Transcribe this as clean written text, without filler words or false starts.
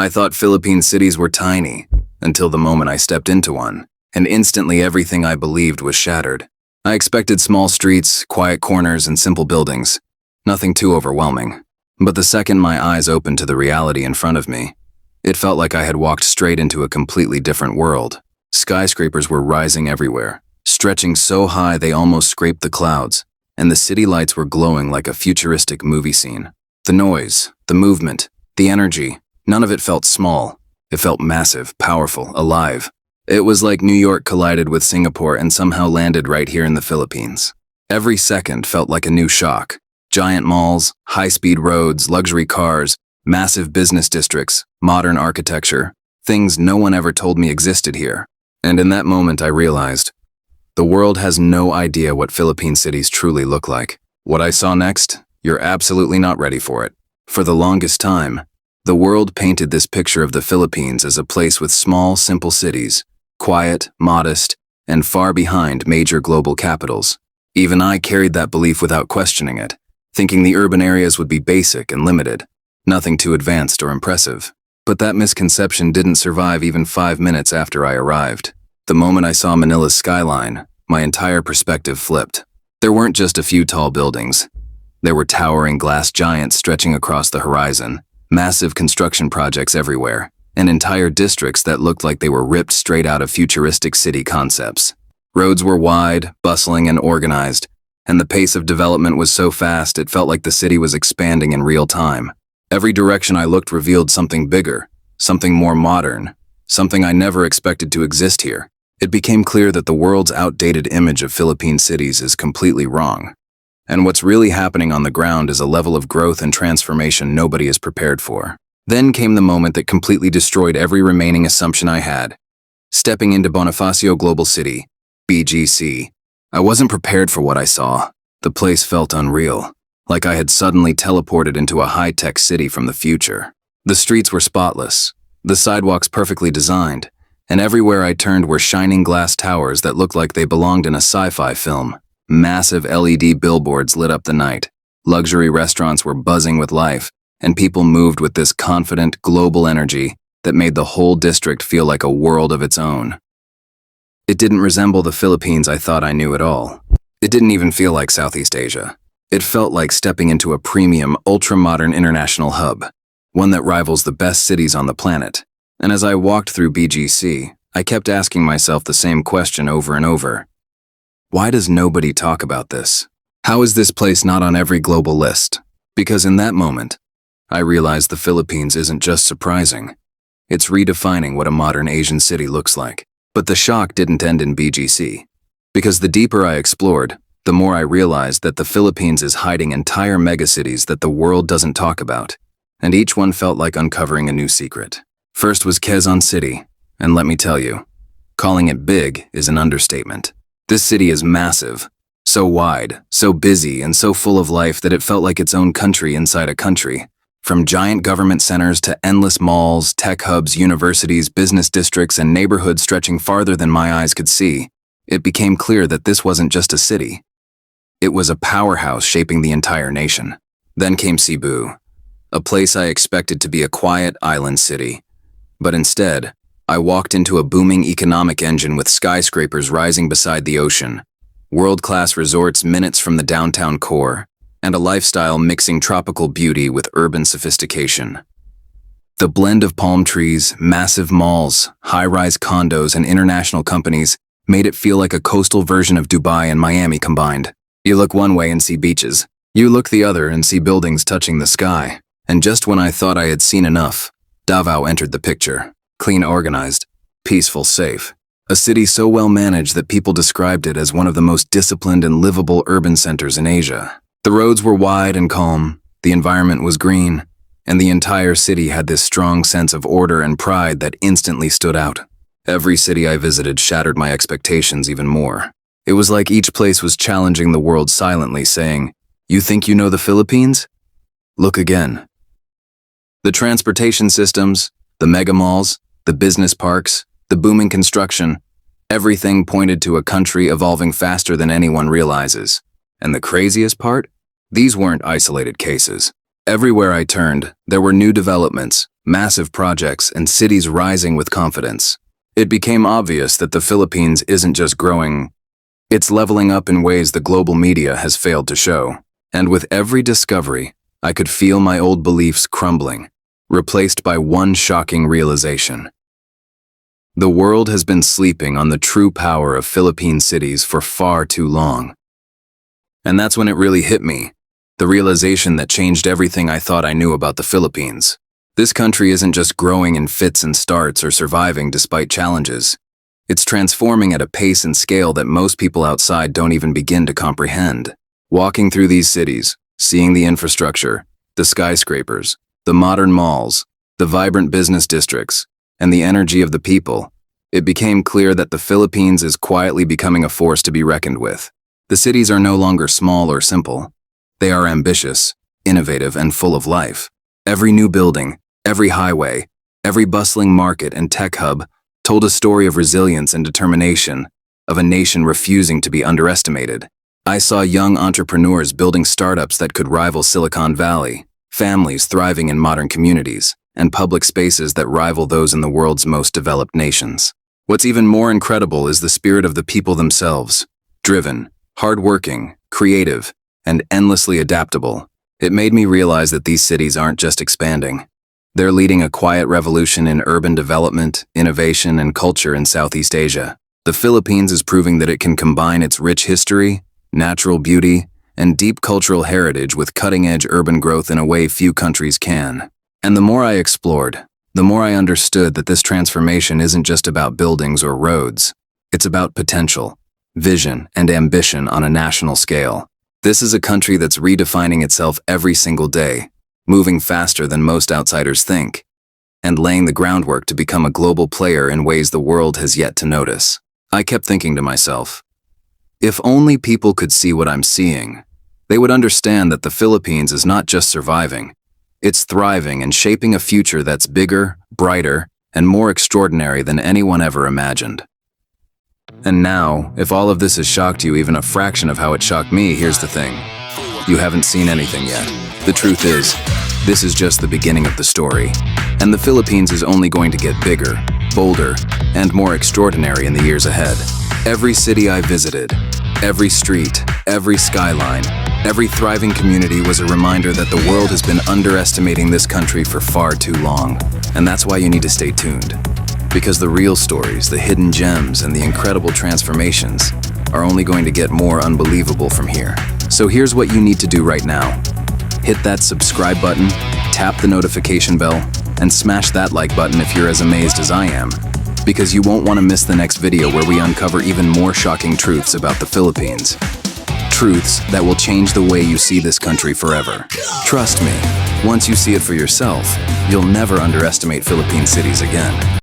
I thought Philippine cities were tiny, until the moment I stepped into one, and instantly everything I believed was shattered. I expected small streets, quiet corners, and simple buildings. Nothing too overwhelming. But the second my eyes opened to the reality in front of me, it felt like I had walked straight into a completely different world. Skyscrapers were rising everywhere, stretching so high they almost scraped the clouds, and the city lights were glowing like a futuristic movie scene. The noise, the movement, the energy, none of it felt small. It felt massive, powerful, alive. It was like New York collided with Singapore and somehow landed right here in the Philippines. Every second felt like a new shock. Giant malls, high-speed roads, luxury cars, massive business districts, modern architecture, things no one ever told me existed here. And in that moment I realized, the world has no idea what Philippine cities truly look like. What I saw next, you're absolutely not ready for it. For the longest time, the world painted this picture of the Philippines as a place with small, simple cities, quiet, modest, and far behind major global capitals. Even I carried that belief without questioning it, thinking the urban areas would be basic and limited, nothing too advanced or impressive. But that misconception didn't survive even 5 minutes after I arrived. The moment I saw Manila's skyline, my entire perspective flipped. There weren't just a few tall buildings. There were towering glass giants stretching across the horizon, massive construction projects everywhere, and entire districts that looked like they were ripped straight out of futuristic city concepts. Roads were wide, bustling, and organized, and the pace of development was so fast it felt like the city was expanding in real time. Every direction I looked revealed something bigger, something more modern, something I never expected to exist here. It became clear that the world's outdated image of Philippine cities is completely wrong. And what's really happening on the ground is a level of growth and transformation nobody is prepared for. Then came the moment that completely destroyed every remaining assumption I had. Stepping into Bonifacio Global City, BGC, I wasn't prepared for what I saw. The place felt unreal, like I had suddenly teleported into a high-tech city from the future. The streets were spotless, the sidewalks perfectly designed, and everywhere I turned were shining glass towers that looked like they belonged in a sci-fi film. Massive LED billboards lit up the night. Luxury restaurants were buzzing with life, and people moved with this confident, global energy that made the whole district feel like a world of its own. It didn't resemble the Philippines I thought I knew at all. It didn't even feel like Southeast Asia. It felt like stepping into a premium, ultra-modern international hub, one that rivals the best cities on the planet. And as I walked through BGC, I kept asking myself the same question over and over. Why does nobody talk about this? How is this place not on every global list? Because in that moment, I realized the Philippines isn't just surprising. It's redefining what a modern Asian city looks like. But the shock didn't end in BGC. Because the deeper I explored, the more I realized that the Philippines is hiding entire megacities that the world doesn't talk about. And each one felt like uncovering a new secret. First was Quezon City, and let me tell you, calling it big is an understatement. This city is massive, so wide, so busy, and so full of life that it felt like its own country inside a country. From giant government centers to endless malls, tech hubs, universities, business districts, and neighborhoods stretching farther than my eyes could see, it became clear that this wasn't just a city. It was a powerhouse shaping the entire nation. Then came Cebu, a place I expected to be a quiet island city. But instead, I walked into a booming economic engine with skyscrapers rising beside the ocean, world-class resorts minutes from the downtown core, and a lifestyle mixing tropical beauty with urban sophistication. The blend of palm trees, massive malls, high-rise condos, and international companies made it feel like a coastal version of Dubai and Miami combined. You look one way and see beaches. You look the other and see buildings touching the sky. And just when I thought I had seen enough, Davao entered the picture. Clean, organized, peaceful, safe. A city so well managed that people described it as one of the most disciplined and livable urban centers in Asia. The roads were wide and calm, the environment was green, and the entire city had this strong sense of order and pride that instantly stood out. Every city I visited shattered my expectations even more. It was like each place was challenging the world silently, saying, "You think you know the Philippines? Look again." The transportation systems, the mega malls, the business parks, the booming construction, everything pointed to a country evolving faster than anyone realizes. And the craziest part? These weren't isolated cases. Everywhere I turned, there were new developments, massive projects, and cities rising with confidence. It became obvious that the Philippines isn't just growing, it's leveling up in ways the global media has failed to show. And with every discovery, I could feel my old beliefs crumbling, replaced by one shocking realization. The world has been sleeping on the true power of Philippine cities for far too long. And that's when it really hit me, the realization that changed everything I thought I knew about the Philippines. This country isn't just growing in fits and starts or surviving despite challenges. It's transforming at a pace and scale that most people outside don't even begin to comprehend. Walking through these cities, seeing the infrastructure, the skyscrapers, the modern malls, the vibrant business districts, and the energy of the people, it became clear that the Philippines is quietly becoming a force to be reckoned with. The cities are no longer small or simple. They are ambitious, innovative, and full of life. Every new building, every highway, every bustling market and tech hub told a story of resilience and determination, of a nation refusing to be underestimated. I saw young entrepreneurs building startups that could rival Silicon Valley, families thriving in modern communities, and public spaces that rival those in the world's most developed nations. What's even more incredible is the spirit of the people themselves. Driven, hardworking, creative, and endlessly adaptable. It made me realize that these cities aren't just expanding. They're leading a quiet revolution in urban development, innovation, and culture in Southeast Asia. The Philippines is proving that it can combine its rich history, natural beauty, and deep cultural heritage with cutting-edge urban growth in a way few countries can. And the more I explored, the more I understood that this transformation isn't just about buildings or roads. It's about potential, vision, and ambition on a national scale. This is a country that's redefining itself every single day, moving faster than most outsiders think, and laying the groundwork to become a global player in ways the world has yet to notice. I kept thinking to myself, if only people could see what I'm seeing, they would understand that the Philippines is not just surviving, it's thriving and shaping a future that's bigger, brighter, and more extraordinary than anyone ever imagined. And now, if all of this has shocked you even a fraction of how it shocked me, here's the thing. You haven't seen anything yet. The truth is, this is just the beginning of the story. And the Philippines is only going to get bigger, bolder, and more extraordinary in the years ahead. Every city I visited, every street, every skyline, every thriving community was a reminder that the world has been underestimating this country for far too long. And that's why you need to stay tuned. Because the real stories, the hidden gems, and the incredible transformations are only going to get more unbelievable from here. So here's what you need to do right now. Hit that subscribe button, tap the notification bell, and smash that like button if you're as amazed as I am. Because you won't want to miss the next video where we uncover even more shocking truths about the Philippines. Truths that will change the way you see this country forever. Trust me, once you see it for yourself, you'll never underestimate Philippine cities again.